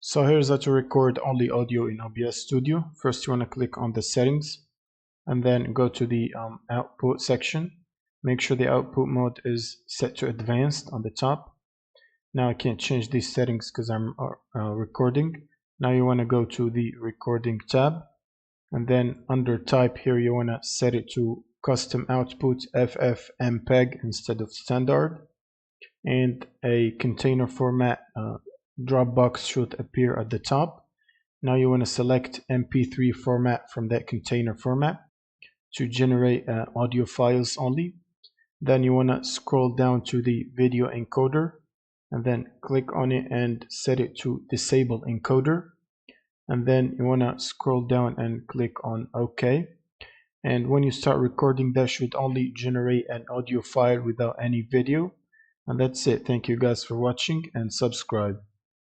So here's how to record only audio in OBS Studio. First you want to click on the settings and then go to the output section. Make sure the output mode is set to advanced on the top. Now I can't change these settings because I'm recording. Now you want to go to the recording tab, and then under type here you want to set it to custom output FFmpeg instead of standard, and a container format Dropbox should appear at the top. Now you want to select MP3 format from that container format to generate audio files only. Then you want to scroll down to the video encoder and then click on it and set it to disable encoder. And then you want to scroll down and click on OK. And when you start recording, that should only generate an audio file without any video. And that's it. Thank you guys for watching, and subscribe.